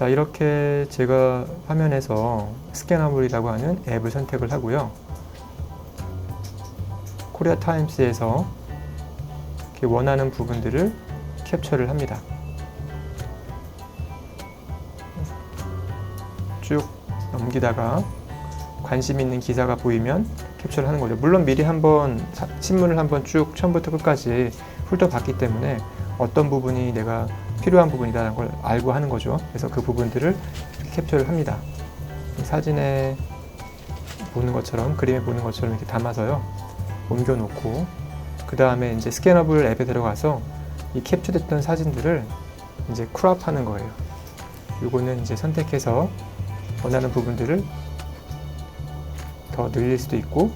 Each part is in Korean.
자, 이렇게 제가 화면에서 스캐너블이라고 하는 앱을 선택을 하고요. 코리아 타임스에서 이렇게 원하는 부분들을 캡처를 합니다. 쭉 넘기다가 관심 있는 기사가 보이면 캡처를 하는 거죠. 물론 미리 한번 신문을 한번 쭉 처음부터 끝까지 훑어봤기 때문에 어떤 부분이 내가 필요한 부분이라는 걸 알고 하는 거죠. 그래서 그 부분들을 캡처를 합니다. 사진에 보는 것처럼, 그림에 보는 것처럼 이렇게 담아서요. 옮겨 놓고, 그 다음에 이제 스캐너블 앱에 들어가서 이 캡처됐던 사진들을 이제 크롭 하는 거예요. 요거는 이제 선택해서 원하는 부분들을 더 늘릴 수도 있고,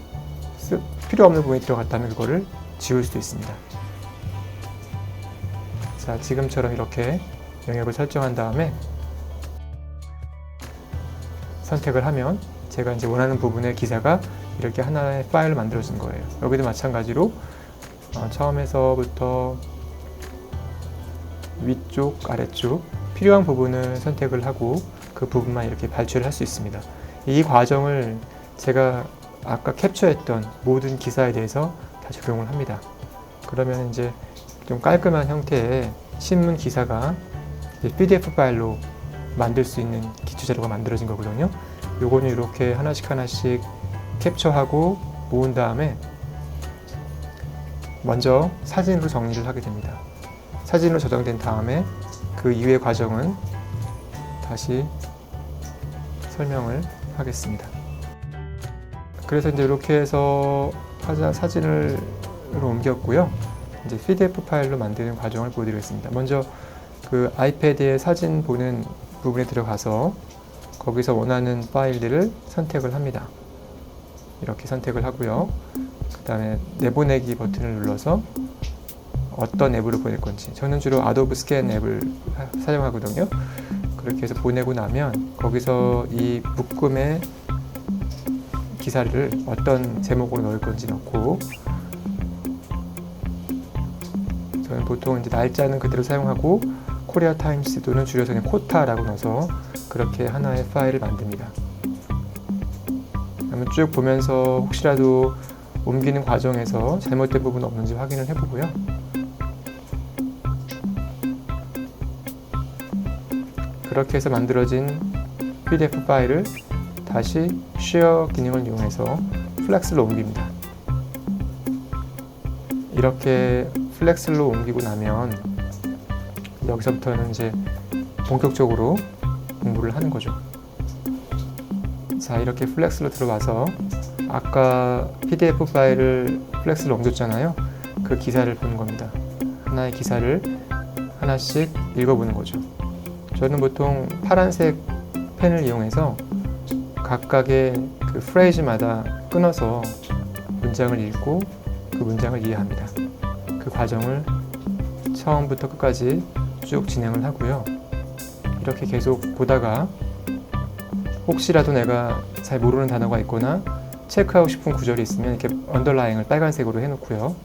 필요 없는 부분이 들어갔다면 그거를 지울 수도 있습니다. 자, 지금처럼 이렇게 영역을 설정한 다음에 선택을 하면 제가 이제 원하는 부분의 기사가 이렇게 하나의 파일로 만들어진 거예요. 여기도 마찬가지로 처음에서부터 위쪽, 아래쪽 필요한 부분을 선택을 하고 그 부분만 이렇게 발췌를 할 수 있습니다. 이 과정을 제가 아까 캡처했던 모든 기사에 대해서 다 적용을 합니다. 그러면 이제 좀 깔끔한 형태의 신문 기사가 PDF 파일로 만들 수 있는 기초 자료가 만들어진 거거든요. 요거는 이렇게 하나씩 캡처하고 모은 다음에 먼저 사진으로 정리를 하게 됩니다. 사진으로 저장된 다음에 그 이후의 과정은 다시 설명을 하겠습니다. 그래서 이제 이렇게 해서 사진을 옮겼고요. 이제 PDF 파일로 만드는 과정을 보여드리겠습니다. 먼저 그 아이패드에 사진 보는 부분에 들어가서 거기서 원하는 파일들을 선택을 합니다. 이렇게 선택을 하고요. 그 다음에 내보내기 버튼을 눌러서 어떤 앱으로 보낼 건지, 저는 주로 아도브 스캔 앱을 사용하거든요. 그렇게 해서 보내고 나면 거기서 이 묶음의 기사를 어떤 제목으로 넣을 건지 넣고, 저는 보통 이제 날짜는 그대로 사용하고 코리아 타임스 또는 줄여서 그냥 코타라고 넣어서 그렇게 하나의 파일을 만듭니다. 그러면 쭉 보면서 혹시라도 옮기는 과정에서 잘못된 부분 없는지 확인을 해보고요. 그렇게 해서 만들어진 PDF 파일을 다시 쉐어 기능을 이용해서 플렉스로 옮깁니다. 이렇게 플렉스로 옮기고 나면 여기서부터는 이제 본격적으로 공부를 하는 거죠. 자, 이렇게 플렉스로 들어와서 아까 PDF 파일을 플렉스로 옮겼잖아요. 그 기사를 보는 겁니다. 하나의 기사를 하나씩 읽어보는 거죠. 저는 보통 파란색 펜을 이용해서 각각의 그 프레이즈마다 끊어서 문장을 읽고 그 문장을 이해합니다. 그 과정을 처음부터 끝까지 쭉 진행을 하고요. 이렇게 계속 보다가 혹시라도 내가 잘 모르는 단어가 있거나 체크하고 싶은 구절이 있으면 이렇게 언더라잉을 빨간색으로 해놓고요.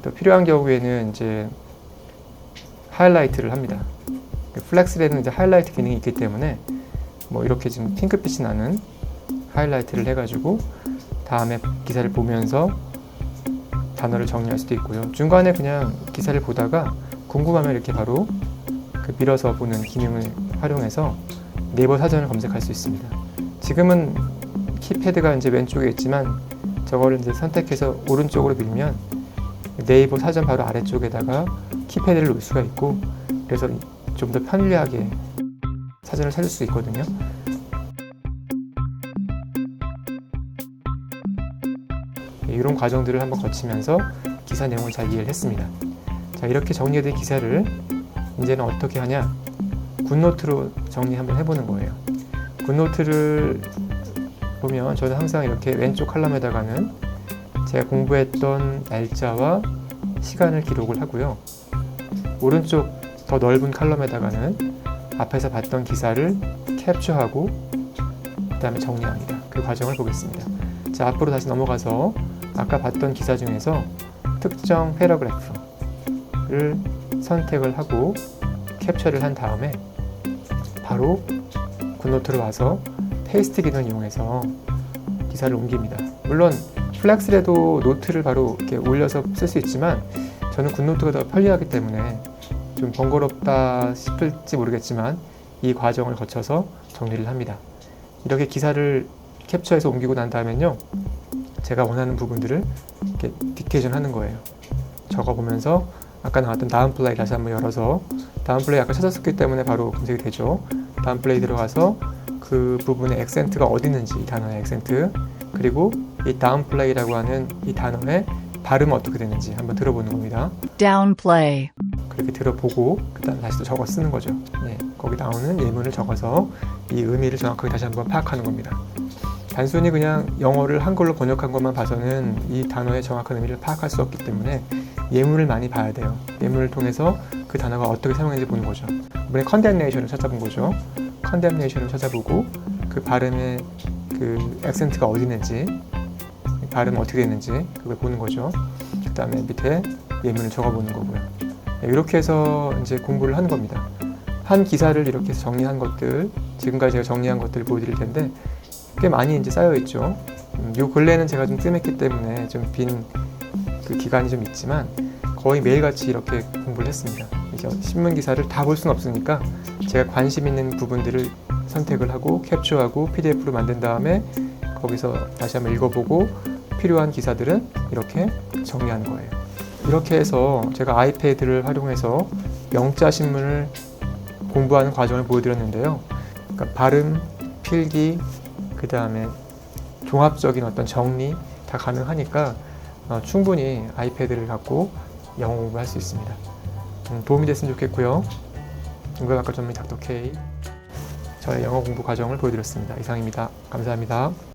또 필요한 경우에는 이제 하이라이트를 합니다. 플렉스에는 이제 하이라이트 기능이 있기 때문에 뭐 이렇게 지금 핑크빛이 나는 하이라이트를 해가지고 다음에 기사를 보면서 단어를 정리할 수도 있고요. 중간에 그냥 기사를 보다가 궁금하면 이렇게 바로 그 밀어서 보는 기능을 활용해서 네이버 사전을 검색할 수 있습니다. 지금은 키패드가 이제 왼쪽에 있지만 저거를 이제 선택해서 오른쪽으로 밀면 네이버 사전 바로 아래쪽에다가 키패드를 놓을 수가 있고, 그래서 좀 더 편리하게 사전을 찾을 수 있거든요. 이런 과정들을 한번 거치면서 기사 내용을 잘 이해를 했습니다. 자, 이렇게 정리된 기사를 이제는 어떻게 하냐? 굿노트로 정리 한번 해보는 거예요. 굿노트를 보면 저는 항상 이렇게 왼쪽 컬럼에다가는 제가 공부했던 날짜와 시간을 기록을 하고요. 오른쪽 더 넓은 컬럼에다가는 앞에서 봤던 기사를 캡처하고 그 다음에 정리합니다. 그 과정을 보겠습니다. 자, 앞으로 다시 넘어가서 아까 봤던 기사 중에서 특정 패러그래프를 선택을 하고 캡처를 한 다음에 바로 굿노트로 와서 페이스트 기능을 이용해서 기사를 옮깁니다. 물론 플렉스라도 노트를 바로 이렇게 올려서 쓸 수 있지만 저는 굿노트가 더 편리하기 때문에 좀 번거롭다 싶을지 모르겠지만 이 과정을 거쳐서 정리를 합니다. 이렇게 기사를 캡처해서 옮기고 난 다음엔요, 제가 원하는 부분들을 이렇게 딕테이션 하는 거예요. 적어보면서 아까 나왔던 다운 플레이 다시 한번 열어서, 다운 플레이 아까 찾았었기 때문에 바로 검색이 되죠. 다운 플레이 들어가서 그 부분의 액센트가 어디 있는지, 이 단어의 액센트, 그리고 이 다운 플레이라고 하는 이 단어의 발음은 어떻게 되는지 한번 들어보는 겁니다. downplay, 그렇게 들어보고 그다음 다시 또 적어 쓰는 거죠. 네, 거기 나오는 예문을 적어서 이 의미를 정확하게 다시 한번 파악하는 겁니다. 단순히 그냥 영어를 한글로 번역한 것만 봐서는 이 단어의 정확한 의미를 파악할 수 없기 때문에 예문을 많이 봐야 돼요. 예문을 통해서 그 단어가 어떻게 사용했는지 보는 거죠. 이번에 condemnation을 찾아본 거죠. condemnation을 찾아보고 그 발음의 그 액센트가 어디 있는지, 발음이 어떻게 되는지 그걸 보는 거죠. 그 다음에 밑에 예문을 적어보는 거고요. 네, 이렇게 해서 이제 공부를 하는 겁니다. 한 기사를 이렇게 해서 정리한 것들, 지금까지 제가 정리한 것들을 보여드릴 텐데 꽤 많이 이제 쌓여 있죠. 요 근래는 제가 좀 뜸했기 때문에 좀 빈 그 기간이 좀 있지만 거의 매일같이 이렇게 공부를 했습니다. 이제 신문 기사를 다 볼 수는 없으니까 제가 관심 있는 부분들을 선택을 하고 캡처하고 PDF로 만든 다음에 거기서 다시 한번 읽어보고 필요한 기사들은 이렇게 정리하는 거예요. 이렇게 해서 제가 아이패드를 활용해서 영자 신문을 공부하는 과정을 보여드렸는데요. 그러니까 발음, 필기, 그 다음에 종합적인 어떤 정리 다 가능하니까 충분히 아이패드를 갖고 영어 공부할 수 있습니다. 도움이 됐으면 좋겠고요. 인간학과 전문의 닥터 K, 저의 영어 공부 과정을 보여드렸습니다. 이상입니다. 감사합니다.